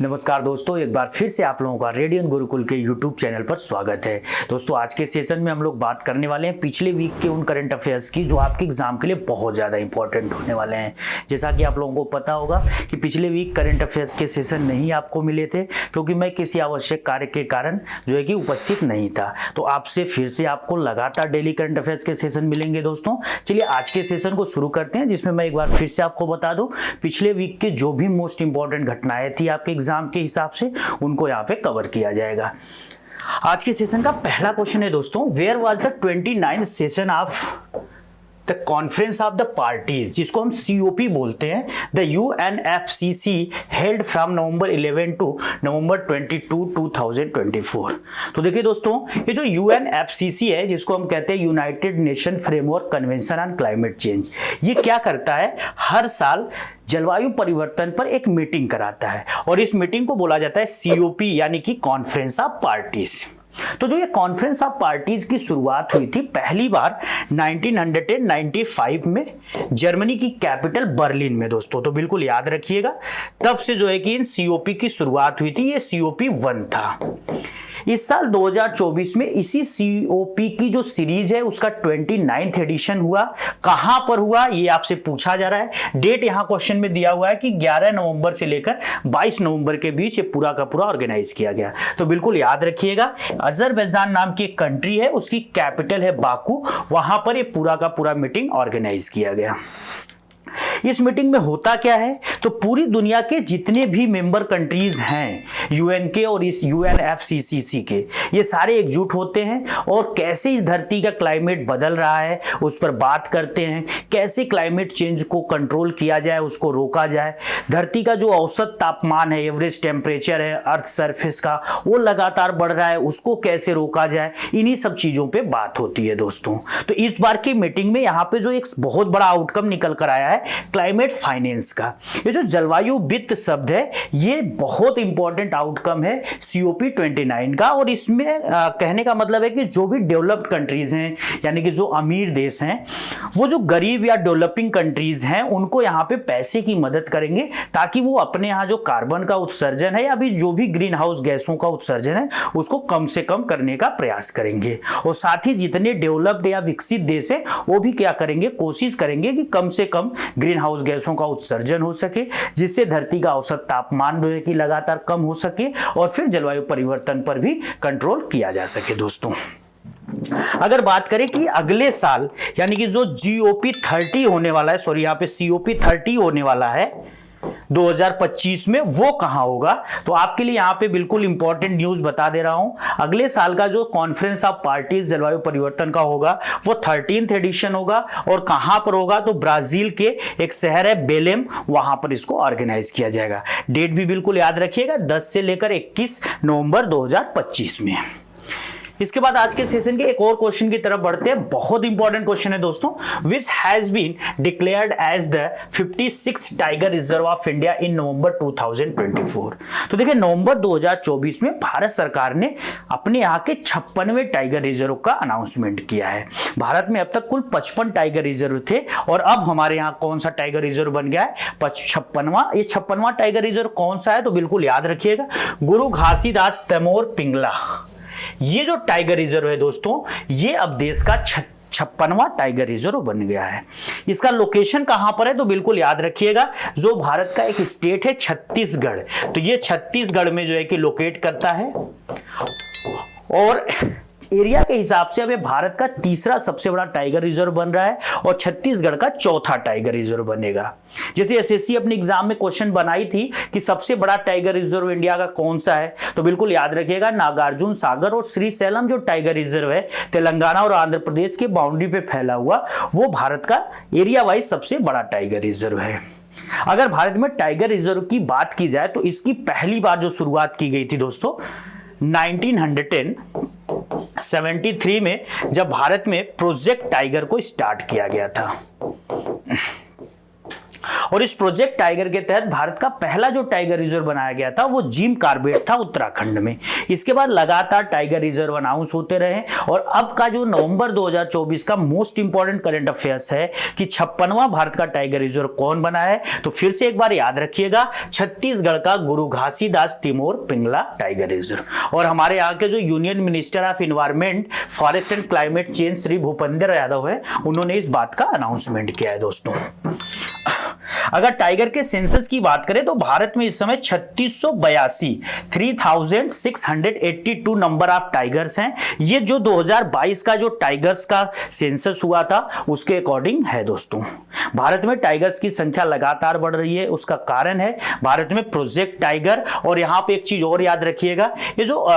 नमस्कार दोस्तों, एक बार फिर से आप लोगों का रेडियन गुरुकुल के यूट्यूब चैनल पर स्वागत है। दोस्तों, आज के सेशन में हम लोग बात करने वाले हैं पिछले वीक के उन करंट अफेयर्स की जो आपके एग्जाम के लिए बहुत ज़्यादा इंपॉर्टेंट होने वाले हैं। जैसा कि आप लोगों को पता होगा कि पिछले वीक करंट अफेयर्स के सेशन नहीं आपको मिले थे क्योंकि मैं किसी आवश्यक कार्य के कारण जो है कि उपस्थित नहीं था। तो आपसे फिर से आपको लगातार डेली करंट अफेयर्स के सेशन मिलेंगे। दोस्तों, चलिए आज के सेशन को शुरू करते हैं, जिसमें मैं एक बार फिर से आपको बता दूं पिछले वीक के जो भी मोस्ट इंपॉर्टेंट घटनाएं थी आपके एग्जाम के हिसाब से उनको यहाँ पे कवर किया जाएगा। आज के सेशन का पहला क्वेश्चन है दोस्तों, where was the 29th session of the conference of the parties, जिसको हम COP बोलते हैं, the UNFCCC held from November 11 to November 22, 2024। तो देखिए दोस्तों, ये जो UNFCCC है, जिसको हम कहते हैं United nation framework convention on climate change, ये क्या करता है, हर साल जलवायु परिवर्तन पर एक मीटिंग कराता है और इस मीटिंग को बोला जाता है COP यानी कि कॉन्फ्रेंस ऑफ पार्टीज। तो जो ये कॉन्फ्रेंस ऑफ पार्टीज की शुरुआत हुई थी पहली बार 1995 में जर्मनी की कैपिटल बर्लिन में दोस्तों, तो बिल्कुल याद रखिएगा, तब से जो है कि इन COP की शुरुआत हुई थी। ये COP 1 था। इस साल 2024 में इसी COP की जो सीरीज है उसका 29th एडिशन हुआ। कहां पर हुआ ये आपसे पूछा जा रहा है। डेट यहां क्वेश्चन में दिया हुआ है कि 11 नवंबर से लेकर 22 नवंबर के बीच ये पूरा का पूरा ऑर्गेनाइज किया गया। तो बिल्कुल याद रखिएगा, अजरबैजान नाम की एक कंट्री है, उसकी कैपिटल है बाकू, वहां पर ये पूरा का पूरा मीटिंग ऑर्गेनाइज किया गया। इस मीटिंग में होता क्या है, तो पूरी दुनिया के जितने भी मेंबर कंट्रीज हैं UN के और इस UNFCCC के, ये सारे एकजुट होते हैं और कैसे इस धरती का क्लाइमेट बदल रहा है उस पर बात करते हैं, कैसे क्लाइमेट चेंज को कंट्रोल किया जाए, उसको रोका जाए, धरती का जो औसत तापमान है, एवरेज टेम्परेचर है अर्थ सरफेस का, वो लगातार बढ़ रहा है, उसको कैसे रोका जाए, इन्हीं सब चीजों पे बात होती है दोस्तों। तो इस बार की मीटिंग में यहाँ पे जो एक बहुत बड़ा आउटकम निकल कर आया है क्लाइमेट फाइनेंस का। ये जो जलवायु वित्त शब्द है, ये बहुत इंपॉर्टेंट आउटकम है COP 29 का। और इसमें कहने का मतलब है कि जो भी डेवलप्ड कंट्रीज हैं, यानी कि जो अमीर देश हैं, वो जो गरीब या डेवलपिंग कंट्रीज हैं उनको यहाँ पे पैसे की मदद करेंगे ताकि वो अपने यहाँ जो कार्बन का उत्सर्जन है या भी जो भी ग्रीन हाउस गैसों का उत्सर्जन है उसको कम से कम करने का प्रयास करेंगे। और साथ ही जितने डेवलप्ड या विकसित देश हैं वो भी क्या करेंगे, कोशिश करेंगे कि कम से कम ग्रीन हाउस गैसों का उत्सर्जन हो सके, जिससे धरती का औसत तापमान जो है कि लगातार कम हो सके और फिर जलवायु परिवर्तन पर भी कंट्रोल किया जा सके। दोस्तों, अगर बात करें कि अगले साल यानी कि जो GOP 30 होने वाला है, सॉरी यहाँ पे COP 30 होने वाला है 2025 में, वो कहां होगा, तो आपके लिए यहां पे बिल्कुल इंपॉर्टेंट न्यूज बता दे रहा हूं। अगले साल का जो कॉन्फ्रेंस ऑफ पार्टीज जलवायु परिवर्तन का होगा वो 13th एडिशन होगा और कहां पर होगा, तो ब्राजील के एक शहर है बेलेम, वहां पर इसको ऑर्गेनाइज किया जाएगा। डेट भी बिल्कुल याद रखिएगा, 10 से लेकर 21 नवंबर 2025 में। इसके बाद आज के सेशन के एक और क्वेश्चन की तरफ बढ़ते हैं। बहुत इंपॉर्टेंट क्वेश्चन है दोस्तों, which has been declared as the 56th tiger reserve of India in November 2024। तो देखिए, नवंबर 2024 में भारत सरकार ने अपने यहाँ के 56वें टाइगर रिजर्व का अनाउंसमेंट किया है। भारत में अब तक कुल 55 टाइगर रिजर्व थे और अब हमारे यहाँ कौन सा टाइगर रिजर्व बन गया है, 56वां। ये 56वां टाइगर रिजर्व कौन सा है, तो बिल्कुल याद रखिएगा, गुरु घासीदास तैमूर पिंगला। ये जो टाइगर रिजर्व है दोस्तों, ये अब देश का 56वां टाइगर रिजर्व बन गया है। इसका लोकेशन कहां पर है, तो बिल्कुल याद रखिएगा, जो भारत का एक स्टेट है छत्तीसगढ़, तो ये छत्तीसगढ़ में जो है कि लोकेट करता है और एरिया के हिसाब से अब ये भारत का तीसरा सबसे बड़ा टाइगर रिजर्व बन रहा है और छत्तीसगढ़ का चौथा टाइगर रिजर्व बनेगा। जैसे SSC अपने एग्जाम में क्वेश्चन बनाई थी कि सबसे बड़ा टाइगर रिजर्व इंडिया का कौन सा है, तो बिल्कुल याद रखिएगा, नागार्जुन सागर और श्रीशैलम जो टाइगर रिजर्व है तेलंगाना और आंध्र प्रदेश के बाउंड्री पे फैला हुआ, वो भारत का एरिया वाइज सबसे बड़ा टाइगर रिजर्व है। अगर भारत में टाइगर रिजर्व की बात की जाए तो इसकी पहली बार जो शुरुआत की गई थी दोस्तों 1973 में, जब भारत में प्रोजेक्ट टाइगर को स्टार्ट किया गया था। और इस प्रोजेक्ट टाइगर के तहत भारत का पहला जो टाइगर रिजर्व बनाया गया था वो जिम कॉर्बेट था उत्तराखंड में। इसके बाद लगातार टाइगर रिजर्व अनाउंस होते रहे और अब का जो नवंबर 2024 का मोस्ट इंपॉर्टेंट करंट अफेयर्स है कि 56वां भारत का टाइगर रिजर्व कौन बना है, तो फिर से एक बार याद रखिएगा, छत्तीसगढ़ का गुरु घासीदास तिमोर पिंगला टाइगर रिजर्व। और हमारे यहाँ के जो union minister of environment, forest and climate change Shri Bhupender Yadav है, उन्होंने इस बात का अनाउंसमेंट किया है दोस्तों। अगर टाइगर के सेंसस की बात करें तो भारत में इस समय 3682 नंबर ऑफ टाइगर्स हैं। ये जो 2022 का जो टाइगर्स का सेंसस हुआ था उसके अकॉर्डिंग है दोस्तों। भारत में टाइगर्स की संख्या लगातार बढ़ रही है, उसका कारण है भारत में प्रोजेक्ट टाइगर। और यहां पे एक चीज और याद रखिएगा, ये जो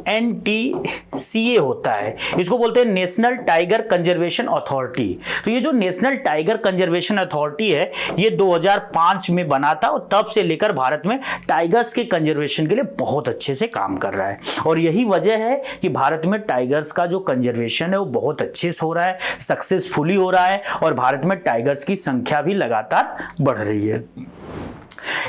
NTCA होता है, इसको बोलते हैं नेशनल टाइगर कंजर्वेशन अथॉरिटी। तो ये जो नेशनल टाइगर कंजर्वेशन अथॉरिटी है ये 2005 में बना था और तब से लेकर भारत में टाइगर्स के कंजर्वेशन के लिए बहुत अच्छे से काम कर रहा है। और यही वजह है कि भारत में टाइगर्स का जो कंजर्वेशन है वो बहुत अच्छे से हो रहा है, सक्सेसफुली हो रहा है और भारत में टाइगर्स की संख्या भी लगातार बढ़ रही है।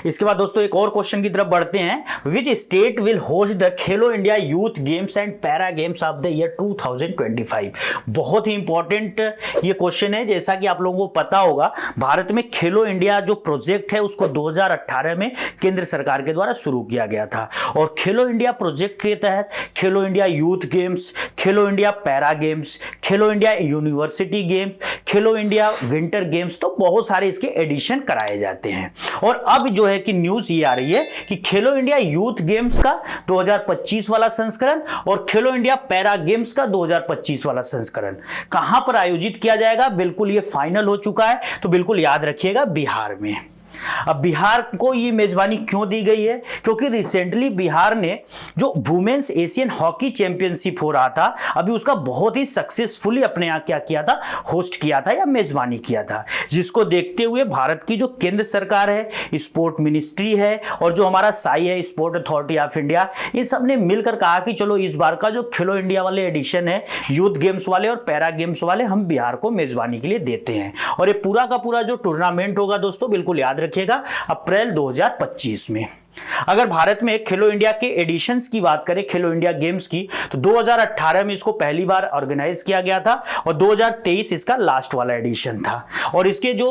इसके बाद दोस्तों एक और क्वेश्चन की तरफ बढ़ते हैं। Which state will host the Khelo India youth games and para games of the year 2025? बहुत ही इंपॉर्टेंट ये क्वेश्चन है। जैसा कि आप लोगों को पता होगा, भारत में खेलो इंडिया जो प्रोजेक्ट है उसको 2018 में केंद्र सरकार के द्वारा शुरू किया गया था। और खेलो इंडिया प्रोजेक्ट के तहत खेलो इंडिया यूथ गेम्स, खेलो इंडिया पैरा गेम्स, खेलो इंडिया यूनिवर्सिटी गेम्स, खेलो इंडिया विंटर गेम्स, तो बहुत सारे इसके एडिशन कराए जाते हैं। और अब जो है कि न्यूज ये आ रही है कि खेलो इंडिया यूथ गेम्स का 2025 वाला संस्करण और खेलो इंडिया पैरा गेम्स का 2025 वाला संस्करण कहां पर आयोजित किया जाएगा, बिल्कुल ये फाइनल हो चुका है। तो बिल्कुल याद रखिएगा, बिहार में। अब बिहार को ये मेजबानी क्यों दी गई है? क्योंकि रिसेंटली बिहार ने जो वुमेन्स एशियन हॉकी चैंपियनशिप हो रहा था, अभी उसका बहुत ही सक्सेसफुली अपने यहाँ क्या किया था, होस्ट किया था या मेजबानी किया था। जिसको देखते हुए भारत की जो केंद्र सरकार है, स्पोर्ट मिनिस्ट्री है और जो हमारा साई है, स्पोर्ट अथॉरिटी ऑफ इंडिया, इन सब ने मिलकर कहा कि चलो इस बार का जो खेलो इंडिया वाले एडिशन है, यूथ गेम्स वाले और पैरा गेम्स वाले, हम बिहार को मेजबानी के लिए देते हैं। और ये पूरा का पूरा जो टूर्नामेंट होगा दोस्तों, बिल्कुल याद रखिएगा, अप्रैल 2025 में। अगर भारत में खेलो इंडिया के एडिशंस की बात करें, खेलो इंडिया गेम्स की, तो 2018 में इसको पहली बार ऑर्गेनाइज किया गया था और 2023 इसका लास्ट वाला एडिशन था। और इसके जो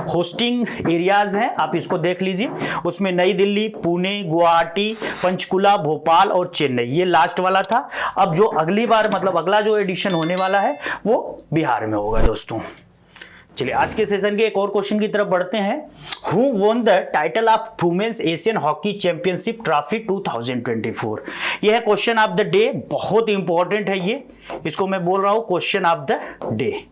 होस्टिंग एरियाज हैं आप इसको देख लीजिए, उसमें नई दिल्ली, पुणे, गुवाहाटी, पंचकुला, भोपाल और चेन्नई, ये लास्ट वाला था। अब जो अगली बार मतलब अगला जो एडिशन होने वाला है वो बिहार में होगा दोस्तों। चलिए आज के सेशन के एक और क्वेश्चन की तरफ बढ़ते हैं। Who won the title of women's Asian hockey championship trophy 2024? यह है क्वेश्चन ऑफ द डे, बहुत इंपॉर्टेंट है ये, इसको मैं बोल रहा हूं क्वेश्चन ऑफ द डे।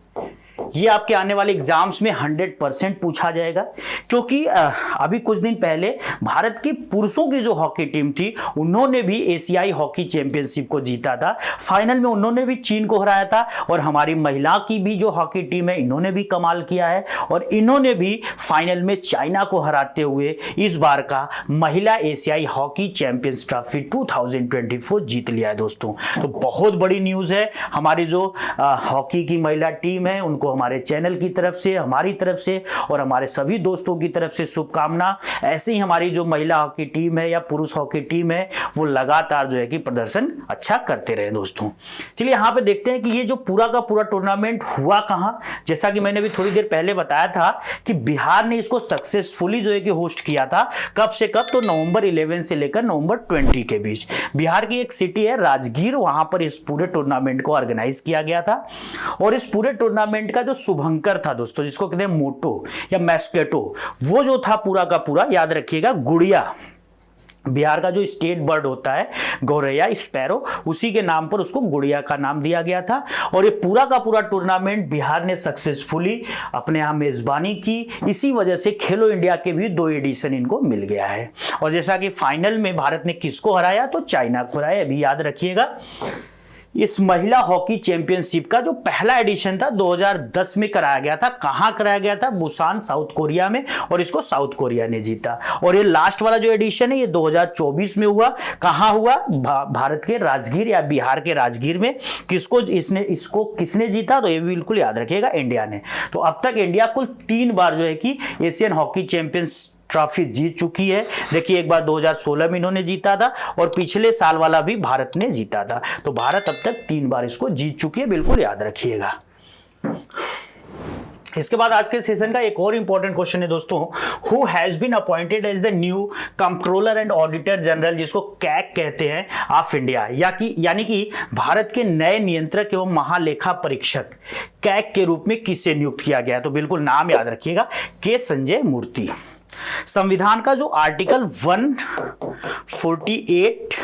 ये आपके आने वाले एग्जाम्स में 100% पूछा जाएगा, क्योंकि अभी कुछ दिन पहले भारत की पुरुषों की जो हॉकी टीम थी उन्होंने भी एशियाई हॉकी चैंपियनशिप को जीता था। फाइनल में उन्होंने भी चीन को हराया था। और हमारी महिला की भी जो हॉकी टीम है, इन्होंने भी कमाल किया है और इन्होंने भी फाइनल में चाइना को हराते हुए इस बार का महिला एशियाई हॉकी चैंपियंस ट्रॉफी 2024 जीत लिया है दोस्तों। तो बहुत बड़ी न्यूज है। हमारी जो हॉकी की महिला टीम है उनको हमारे चैनल की तरफ से, हमारी तरफ से और हमारे सभी दोस्तों की तरफ से शुभकामना। ऐसे ही हमारी जो महिला हॉकी टीम है या पुरुष हॉकी टीम है वो लगातार जो है कि प्रदर्शन अच्छा करते रहे दोस्तों। चलिए यहाँ पे देखते हैं कि ये जो पूरा का पूरा टूर्नामेंट हुआ कहाँ। जैसा कि मैंने भी थोड़ी देर पहले बताया था कि बिहार ने इसको सक्सेसफुली जो है कि होस्ट किया था। कब से कब? तो नवंबर 11 से लेकर नवंबर 20 के बीच। बिहार की एक सिटी है राजगीर, वहां पर इस पूरे टूर्नामेंट को ऑर्गेनाइज किया गया था। और इस पूरे टूर्नामेंट का जो शुभंकर था दोस्तों, जिसको कहते हैं मोटो या मैस्केटो, वो जो था पूरा का पूरा, याद रखिएगा, गुड़िया। बिहार का जो स्टेट बर्ड होता है गौरैया, स्पैरो, उसी के नाम पर उसको गुड़िया का नाम दिया गया था। और ये पूरा का पूरा टूर्नामेंट बिहार ने सक्सेसफुली अपने यहाँ मेजबानी की। इसी वजह से खेलो इंडिया के भी 2 एडिशन इनको मिल गया है। और जैसा कि फाइनल में भारत ने किसको हराया? तो चाइना को हराया। अभी याद रखिएगा इस महिला हॉकी चैंपियनशिप का जो पहला एडिशन था 2010 में कराया गया था। कहां कराया गया था? बुसान, साउथ कोरिया में, और इसको साउथ कोरिया ने जीता। और ये लास्ट वाला जो एडिशन है ये 2024 में हुआ। कहां हुआ? भारत के राजगीर या बिहार के राजगीर में। इसको किसने जीता? तो ये भी बिल्कुल याद रखिएगा, इंडिया ने। तो अब तक इंडिया कुल 3 बार जो है कि एशियन हॉकी चैंपियंस ट्रॉफी जीत चुकी है। देखिए, एक बार 2016 में इन्होंने जीता था और पिछले साल वाला भी भारत ने जीता था। तो भारत अब तक 3 बार इसको जीत चुकी है, बिल्कुल याद रखिएगा। इसके बाद आज के सेशन का एक और इंपॉर्टेंट क्वेश्चन है दोस्तों, who has been appointed as the new controller and auditor general, जिसको कैग कहते हैं, ऑफ इंडिया, यानी कि भारत के नए नियंत्रक एवं महालेखा परीक्षक कैग के रूप में किसे नियुक्त किया गया? तो बिल्कुल नाम याद रखिएगा, के संजय मूर्ति। संविधान का जो आर्टिकल 148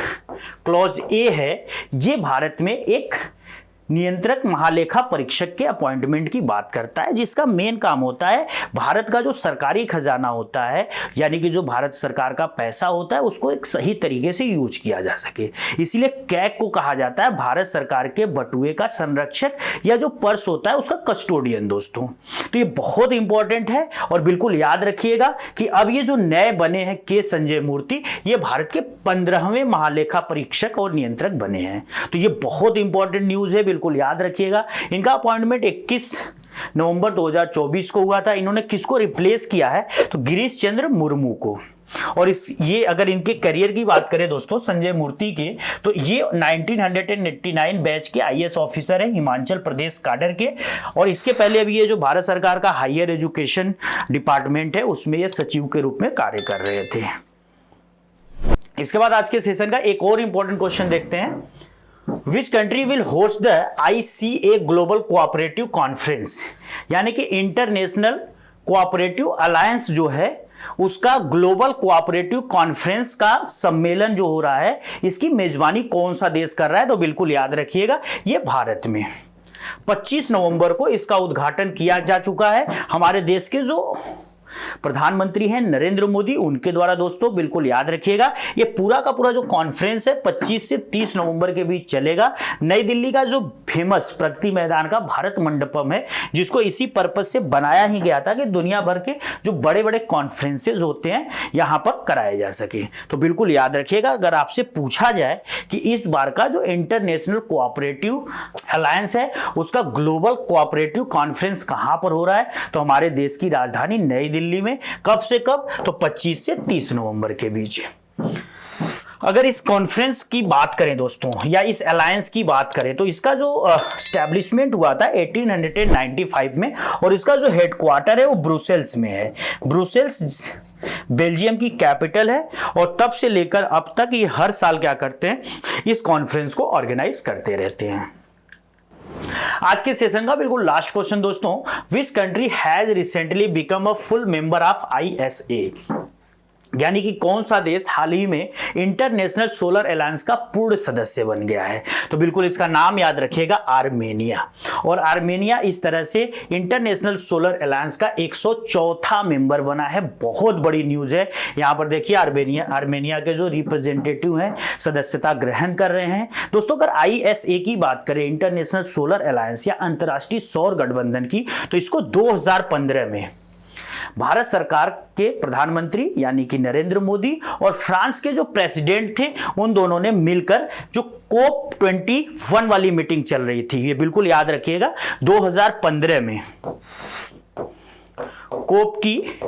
क्लॉज ए है, ये भारत में एक नियंत्रक महालेखा परीक्षक के अपॉइंटमेंट की बात करता है, जिसका मेन काम होता है भारत का जो सरकारी खजाना होता है, यानी कि जो भारत सरकार का पैसा होता है, उसको एक सही तरीके से यूज किया जा सके। इसीलिए कैग को कहा जाता है भारत सरकार के बटुए का संरक्षक, या जो पर्स होता है उसका कस्टोडियन दोस्तों। तो ये बहुत इंपॉर्टेंट है और बिल्कुल याद रखिएगा कि अब ये जो नए बने हैं के संजय मूर्ति, ये भारत के 15वें महालेखा परीक्षक और नियंत्रक बने हैं। तो ये बहुत इंपॉर्टेंट न्यूज है, बिल्कुल याद रखिएगा। इनका अपॉइंटमेंट 21 नवंबर 2024 को हुआ था। इन्होंने किसको रिप्लेस किया है? तो गिरीश चंद्र मुर्मू को। और ये अगर इनके करियर की बात करें दोस्तों संजय मूर्ति के, तो ये 1989 बैच के आईएएस ऑफिसर हैं, हिमाचल प्रदेश काडर के। और इसके पहले अभी ये जो भारत सरकार का हायर एजुकेशन डिपार्टमेंट है, उसमें ये सचिव के रूप में कार्य कर रहे थे। इसके बाद आज के सेशन का एक और इंपॉर्टेंट क्वेश्चन देखते हैं, Which country will host the ICA Global Cooperative Conference, यानी कि इंटरनेशनल कोऑपरेटिव अलायंस जो है उसका ग्लोबल कोऑपरेटिव कॉन्फ्रेंस का सम्मेलन जो हो रहा है, इसकी मेजबानी कौन सा देश कर रहा है? तो बिल्कुल याद रखिएगा, ये भारत में 25 नवंबर को इसका उद्घाटन किया जा चुका है। हमारे देश के जो प्रधानमंत्री हैं नरेंद्र मोदी, उनके द्वारा दोस्तों बिल्कुल याद रखिएगा। ये पूरा का पूरा जो कॉन्फ्रेंस है 25 से 30 नवंबर के बीच चलेगा। नई दिल्ली का जो फेमस प्रगति मैदान का भारत मंडपम है, जिसको इसी पर्पज से बनाया ही गया था कि दुनिया भर के जो बड़े बड़े कॉन्फ्रेंसेज होते हैं यहां पर कराए जा सके। तो बिल्कुल याद रखिएगा, अगर आपसे पूछा जाए कि इस बार का जो इंटरनेशनल कोऑपरेटिव अलायंस है उसका ग्लोबल कोऑपरेटिव कॉन्फ्रेंस कहां पर हो रहा है, तो हमारे देश की राजधानी नई दिल्ली में। कब से कब? तो 25 से 30 नवंबर के बीच। अगर इस कॉन्फ्रेंस की बात करें दोस्तों, या इस अलायंस की बात करें, तो इसका जो स्टैब्लिशमेंट हुआ था 1895 में, और इसका जो हेडक्वार्टर है वो ब्रुसेल्स में है। ब्रुसेल्स बेल्जियम की कैपिटल है, और तब से लेकर अब तक ये हर साल क्या करते हैं, इस कॉन्फ्रेंस को ऑर्गेनाइज करते रहते हैं। आज के सेशन का बिल्कुल लास्ट क्वेश्चन दोस्तों, which country has recently become a full member of ISA, यानी कि कौन सा देश हाल ही में इंटरनेशनल सोलर अलायंस का पूर्ण सदस्य बन गया है? तो बिल्कुल इसका नाम याद रखिएगा, आर्मेनिया। और आर्मेनिया इस तरह से इंटरनेशनल सोलर अलायंस का 104वां मेंबर बना है। बहुत बड़ी न्यूज है। यहां पर देखिए आर्मेनिया के जो रिप्रेजेंटेटिव हैं सदस्यता ग्रहण कर रहे हैं। दोस्तों अगर ISA की बात करें, इंटरनेशनल सोलर अलायंस या अंतर्राष्ट्रीय सौर गठबंधन की, तो इसको 2015 में भारत सरकार के प्रधानमंत्री यानी कि नरेंद्र मोदी और फ्रांस के जो प्रेसिडेंट थे, उन दोनों ने मिलकर जो COP21 वाली मीटिंग चल रही थी, ये बिल्कुल याद रखिएगा, 2015 में कोप की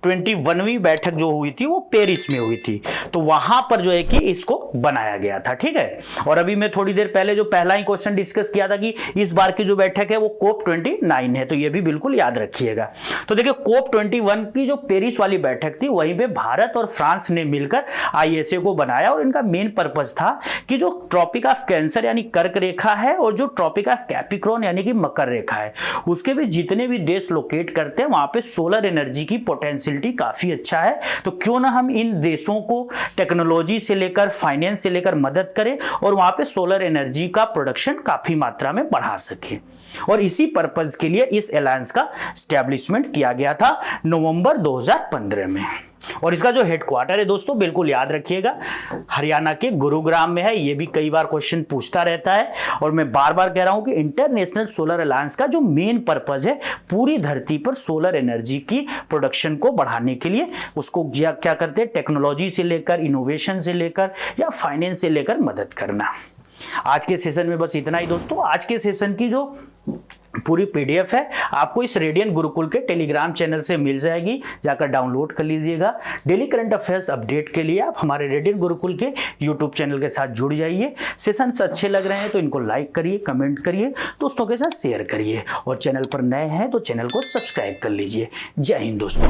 21वीं बैठक जो हुई थी वो पेरिस में हुई थी। तो वहां पर जो है कि इसको बनाया गया था, ठीक है। और अभी मैं थोड़ी देर पहले जो पहला ही क्वेश्चन डिस्कस किया था कि इस बार की जो बैठक है वो COP29 है, तो ये भी बिल्कुल याद रखिएगा। तो देखिए COP21 की जो पेरिस वाली बैठक थी, वहीं पे भारत और फ्रांस ने मिलकर ISA को बनाया, और इनका मेन पर्पज था कि जो ट्रॉपिक ऑफ कैंसर यानी कर्क रेखा है, और जो ट्रॉपिक ऑफ कैप्रिकॉर्न यानी कि मकर रेखा है, उसके भी जितने भी देश लोकेट करते हैं वहां पे सोलर एनर्जी की पोटेंशियलिटी काफी अच्छा है। तो क्यों ना हम इन देशों को टेक्नोलॉजी से लेकर फाइनेंस से लेकर मदद करें और वहां पे सोलर एनर्जी का प्रोडक्शन काफी मात्रा में बढ़ा सके। और इसी पर्पज के लिए इस अलायंस का एस्टैब्लिशमेंट किया गया था नवंबर 2015 में। और इसका जो हेडक्वार्टर है दोस्तों बिल्कुल याद रखिएगा हरियाणा के गुरुग्राम में है। ये भी कई बार क्वेश्चन पूछता रहता है और मैं बार बार कह रहा हूं कि इंटरनेशनल सोलर अलायंस का जो मेन पर्पज है पूरी धरती पर सोलर एनर्जी की प्रोडक्शन को बढ़ाने के लिए, उसको क्या करते हैं, टेक्नोलॉजी से लेकर, इनोवेशन से लेकर या फाइनेंस से लेकर मदद करना। आज के सेशन में बस इतना ही दोस्तों। आज के सेशन की जो पूरी पीडीएफ है आपको इस रेडियन गुरुकुल के टेलीग्राम चैनल से मिल जाएगी, जाकर डाउनलोड कर लीजिएगा। डेली करंट अफेयर्स अपडेट के लिए आप हमारे रेडियन गुरुकुल के यूट्यूब चैनल के साथ जुड़ जाइए। सेशंस अच्छे लग रहे हैं तो इनको लाइक करिए, कमेंट करिए, दोस्तों के साथ शेयर करिए और चैनल पर नए हैं तो चैनल को सब्सक्राइब कर लीजिए। जय हिंद दोस्तों।